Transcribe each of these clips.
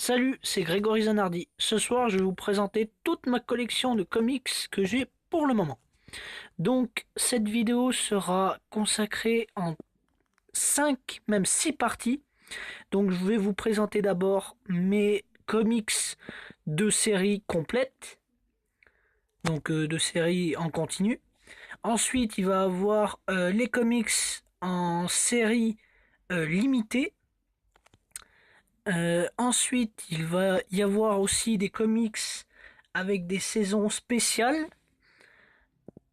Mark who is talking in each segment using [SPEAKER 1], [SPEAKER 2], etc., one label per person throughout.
[SPEAKER 1] Salut, c'est Grégory Zanardi. Ce soir, je vais vous présenter toute ma collection de comics que j'ai pour le moment. Donc, cette vidéo sera consacrée en 5, même 6 parties. Donc, je vais vous présenter d'abord mes comics de série complète, donc de série en continu. Ensuite, il va y avoir les comics en série limitée. Ensuite, il va y avoir aussi des comics avec des saisons spéciales.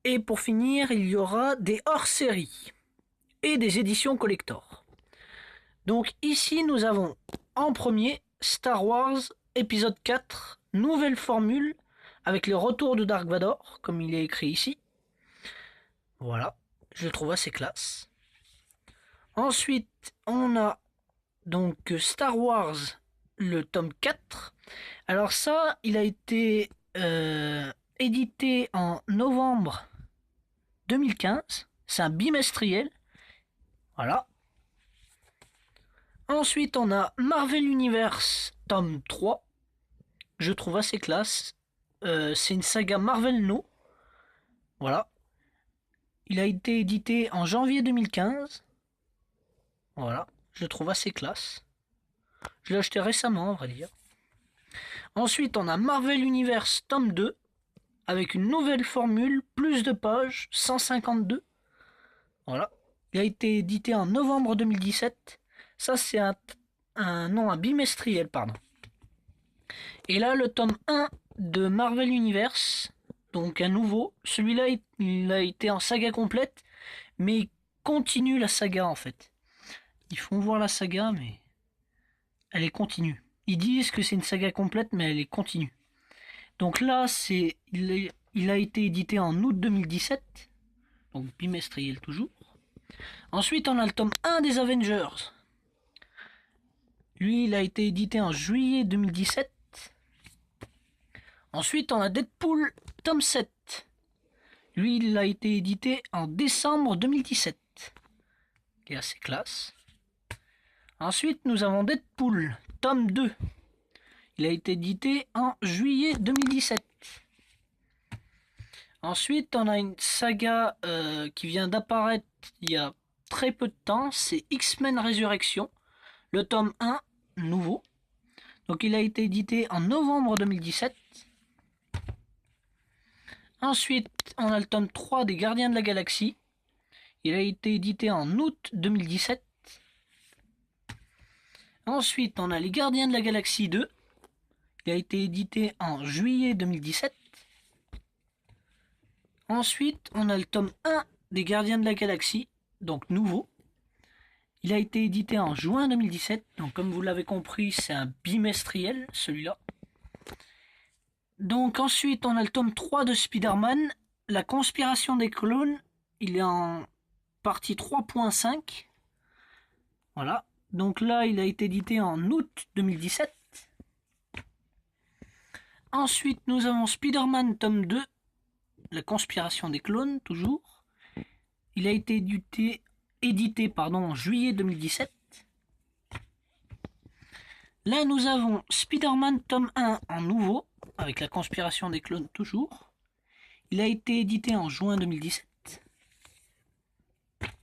[SPEAKER 1] Et pour finir, il y aura des hors-séries et des éditions collector. Donc ici, nous avons en premier Star Wars épisode 4, nouvelle formule avec le retour de Dark Vador, comme il est écrit ici. Voilà, je le trouve assez classe. Ensuite, on a donc Star Wars, le tome 4. Alors ça, il a été édité en novembre 2015. C'est un bimestriel. Voilà. Ensuite, on a Marvel Universe, tome 3. Je trouve assez classe. C'est une saga Marvel No. Voilà. Il a été édité en janvier 2015. Voilà. Je trouve assez classe. Je l'ai acheté récemment, à vrai dire. Ensuite, on a Marvel Universe, tome 2. Avec une nouvelle formule, plus de pages, 152. Voilà. Il a été édité en novembre 2017. Ça, c'est un bimestriel, pardon. Et là, le tome 1 de Marvel Universe, donc un nouveau. Celui-là, il a été en saga complète, mais il continue la saga en fait. Ils font voir la saga, mais elle est continue. Ils disent que c'est une saga complète, mais elle est continue. Donc là, il a été édité en août 2017, donc bimestriel toujours. Ensuite, on a le tome 1 des Avengers. Lui, il a été édité en juillet 2017. Ensuite, on a Deadpool, tome 7. Lui, il a été édité en décembre 2017. Qui est assez classe. Ensuite, nous avons Deadpool, tome 2. Il a été édité en juillet 2017. Ensuite, on a une saga qui vient d'apparaître il y a très peu de temps. C'est X-Men Résurrection. Le tome 1, nouveau. Donc il a été édité en novembre 2017. Ensuite, on a le tome 3 des Gardiens de la Galaxie. Il a été édité en août 2017. Ensuite, on a les Gardiens de la Galaxie 2. Il a été édité en juillet 2017. Ensuite, on a le tome 1 des Gardiens de la Galaxie, donc nouveau. Il a été édité en juin 2017. Donc comme vous l'avez compris, c'est un bimestriel, celui-là. Donc ensuite, on a le tome 3 de Spider-Man, La conspiration des clones. Il est en partie 3.5. Voilà. Donc là, il a été édité en août 2017. Ensuite, nous avons Spider-Man tome 2, La conspiration des clones, toujours. Il a été édité en juillet 2017. Là, nous avons Spider-Man tome 1 en nouveau, avec La conspiration des clones, toujours. Il a été édité en juin 2017.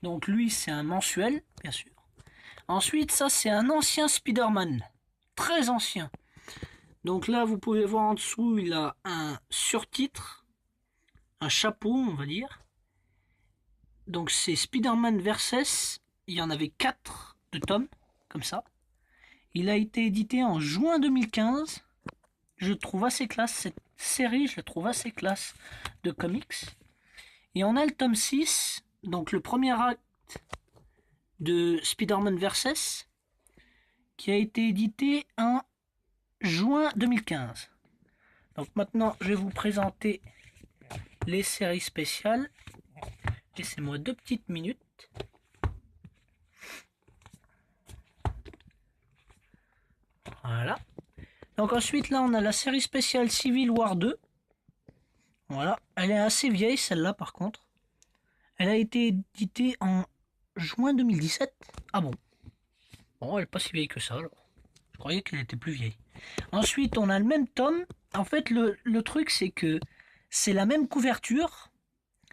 [SPEAKER 1] Donc lui, c'est un mensuel, bien sûr. Ensuite, ça, c'est un ancien Spider-Man. Très ancien. Donc là, vous pouvez voir en dessous, il a un surtitre, un chapeau, on va dire. Donc c'est Spider-Man Versus. Il y en avait 4 de tomes, comme ça. Il a été édité en juin 2015. Je trouve assez classe cette série, je la trouve assez classe de comics. Et on a le tome 6, donc le premier acte de Spider-Man Versus, qui a été édité en juin 2015. Donc maintenant, je vais vous présenter les séries spéciales. Laissez-moi 2 petites minutes. Voilà. Donc ensuite, là, on a la série spéciale Civil War 2. Voilà. Elle est assez vieille, celle-là, par contre. Elle a été éditée en juin 2017. Ah bon. Bon, elle n'est pas si vieille que ça, alors. Je croyais qu'elle était plus vieille. Ensuite, on a le même tome. En fait, le truc, c'est que c'est la même couverture.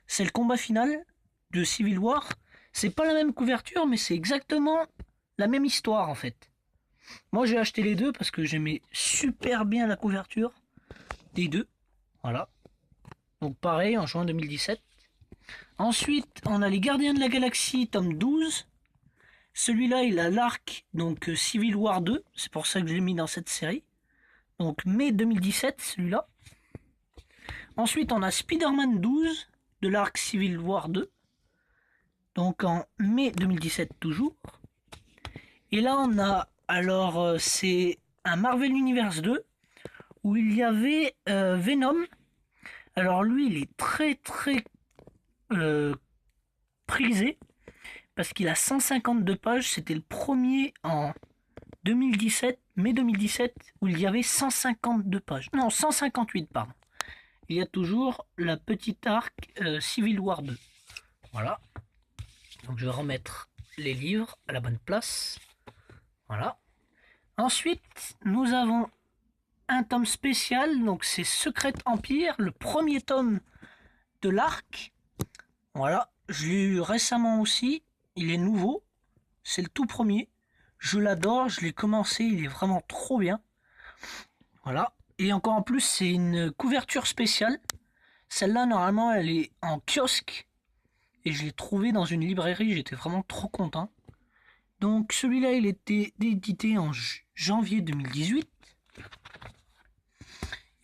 [SPEAKER 1] C'est le combat final de Civil War. C'est pas la même couverture, mais c'est exactement la même histoire, en fait. Moi, j'ai acheté les deux parce que j'aimais super bien la couverture des deux. Voilà. Donc, pareil, en juin 2017. Ensuite, on a les Gardiens de la Galaxie, tome 12. Celui-là, il a l'arc, donc Civil War 2. C'est pour ça que je l'ai mis dans cette série. Donc, mai 2017, celui-là. Ensuite, on a Spider-Man 12 de l'arc Civil War 2. Donc, en mai 2017, toujours. Et là, on a, alors, c'est un Marvel Universe 2 où il y avait Venom. Alors, lui, il est très, très euh, prisé parce qu'il a 152 pages. C'était le premier en 2017, mai 2017, où il y avait 152 pages. Non, 158, pardon. Il y a toujours la petite arc Civil War 2. Voilà. Donc je vais remettre les livres à la bonne place. Voilà. Ensuite, nous avons un tome spécial. Donc c'est Secret Empire, le premier tome de l'arc. Voilà. Je l'ai eu récemment aussi. Il est nouveau. C'est le tout premier. Je l'adore. Je l'ai commencé. Il est vraiment trop bien. Voilà. Et encore en plus, c'est une couverture spéciale. Celle-là, normalement, elle est en kiosque. Et je l'ai trouvée dans une librairie. J'étais vraiment trop content. Donc, celui-là, il était édité en janvier 2018.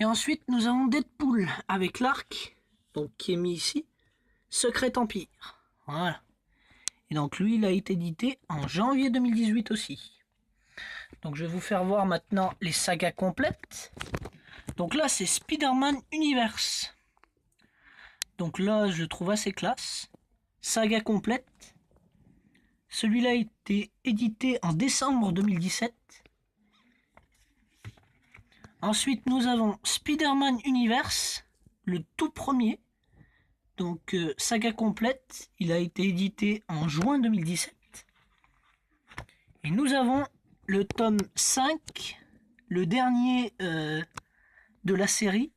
[SPEAKER 1] Et ensuite, nous avons Deadpool avec l'arc. Donc, qui est mis ici. Secret Empire. Voilà. Et donc, lui, il a été édité en janvier 2018 aussi. Donc, je vais vous faire voir maintenant les sagas complètes. Donc là, c'est Spider-Man Universe. Donc là, je le trouve assez classe. Saga complète. Celui-là a été édité en décembre 2017. Ensuite, nous avons Spider-Man Universe, le tout premier. Donc, saga complète. Il a été édité en juin 2017. Et nous avons le tome 5, le dernier de la série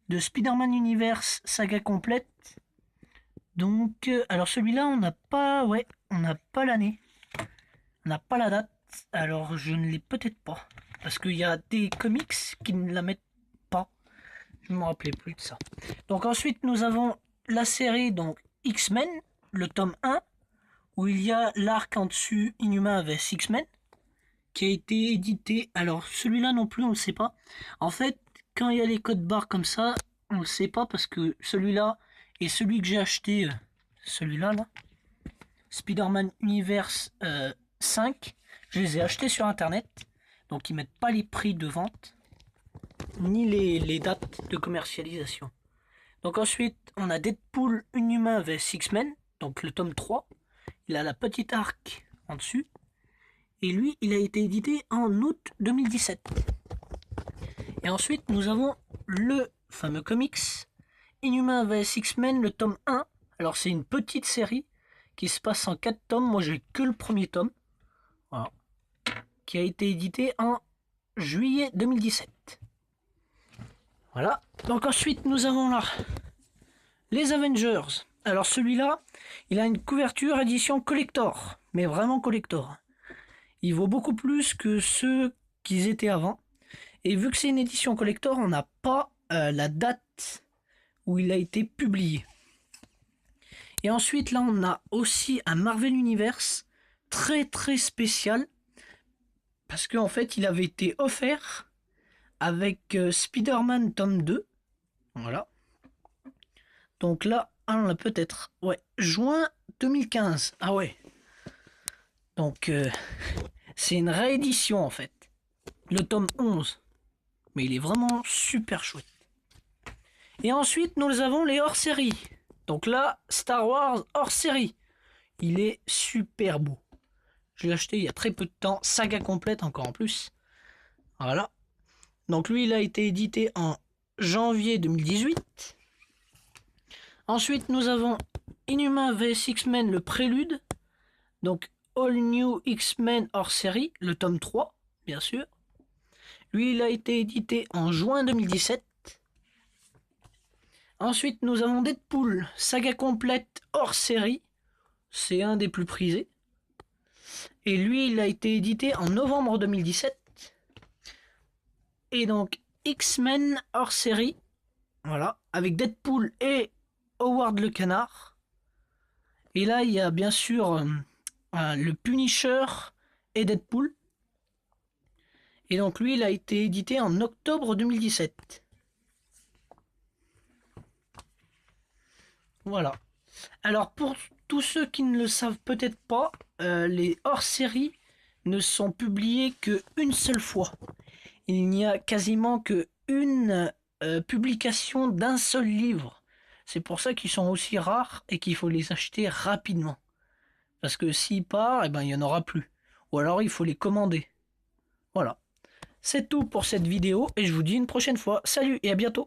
[SPEAKER 1] de Spider-Man Universe saga complète. Donc, alors celui-là, on n'a pas, ouais, on n'a pas l'année, on n'a pas la date. Alors, je ne l'ai peut-être pas, parce qu'il y a des comics qui ne la mettent pas. Je ne me rappelais plus de ça. Donc ensuite, nous avons la série donc X-Men, le tome 1, où il y a l'arc en dessus Inhumain vs X-Men, qui a été édité. Alors celui-là non plus, on ne le sait pas. En fait, quand il y a les codes barres comme ça, on ne le sait pas parce que celui-là et celui que j'ai acheté, celui-là, là, Spider-Man Universe 5, je les ai achetés sur internet. Donc ils mettent pas les prix de vente, ni les dates de commercialisation. Donc ensuite, on a Deadpool Inhumain vs X-Men, donc le tome 3. Il a la petite arc en dessus. Et lui, il a été édité en août 2017. Et ensuite, nous avons le fameux comics Inhumain vs X-Men, le tome 1. Alors, c'est une petite série qui se passe en 4 tomes. Moi, j'ai que le premier tome. Voilà. Qui a été édité en juillet 2017. Voilà. Donc, ensuite, nous avons là les Avengers. Alors, celui-là, il a une couverture édition collector. Mais vraiment collector. Il vaut beaucoup plus que ceux qu'ils étaient avant. Et vu que c'est une édition collector, on n'a pas la date où il a été publié. Et ensuite, là, on a aussi un Marvel Universe très très spécial. Parce qu'en fait, il avait été offert avec Spider-Man tome 2. Voilà. Donc là, on a peut-être... Ouais, juin 2015. Ah ouais. Donc, c'est une réédition en fait. Le tome 11. Mais il est vraiment super chouette. Et ensuite, nous avons les hors-série. Donc là, Star Wars hors-série. Il est super beau. Je l'ai acheté il y a très peu de temps. Saga complète encore en plus. Voilà. Donc lui, il a été édité en janvier 2018. Ensuite, nous avons Inhumain vs X-Men, le prélude. Donc All New X-Men hors-série, le tome 3, bien sûr. Lui, il a été édité en juin 2017. Ensuite, nous avons Deadpool, saga complète hors série. C'est un des plus prisés. Et lui, il a été édité en novembre 2017. Et donc, X-Men hors série. Voilà, avec Deadpool et Howard le Canard. Et là, il y a bien sûr le Punisher et Deadpool. Et donc lui, il a été édité en octobre 2017. Voilà. Alors pour tous ceux qui ne le savent peut-être pas, les hors-séries ne sont publiés qu'une seule fois. Il n'y a quasiment qu'une publication d'un seul livre. C'est pour ça qu'ils sont aussi rares et qu'il faut les acheter rapidement. Parce que s'il part, eh ben, il n'y en aura plus. Ou alors il faut les commander. Voilà. C'est tout pour cette vidéo et je vous dis une prochaine fois. Salut et à bientôt.